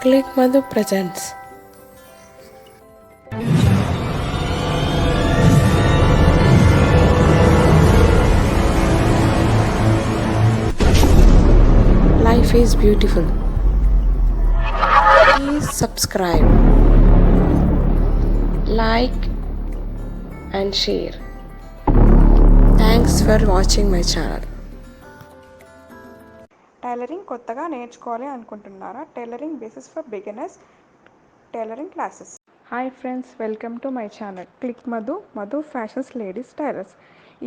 Click Madhu presents. Life is beautiful. Please subscribe, like, and share. Thanks for watching my channel. Tailoring కొత్తగా నేర్చుకోవాలి అనుకుంటున్నారా? Tailoring basics for beginners tailoring classes. Hi friends, welcome to my channel click Madhu fashions ladies tailors.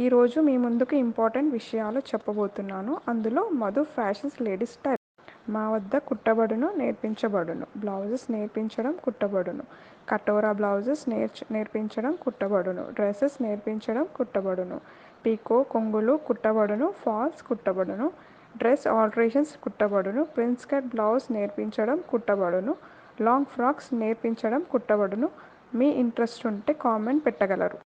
ఈరోజు మీ ముందుకు important విషయాలు చెప్పబోతున్నాను. అందులో Madhu fashions ladies tailor. మా వద్ద కుట్టబడును, నేర్పించబడును. బ్లౌజెస్ నేర్పించడం, కుట్టబడును. కటోరా బ్లౌజెస్ నేర్పించడం, కుట్టబడును. డ్రెస్సెస్ నేర్పించడం, కుట్టబడును. పీకో కొంగులు కుట్టబడును. ఫాల్స్ కుట్టబడును. డ్రెస్ ఆల్టరేషన్స్ కుట్టబడును. ప్రిన్స్ కట్ బ్లౌజ్ నేర్పించడం, కుట్టబడును. లాంగ్ ఫ్రాక్స్ నేర్పించడం, కుట్టబడును. మీ ఇంట్రెస్ట్ ఉంటే కామెంట్ పెట్టగలరు.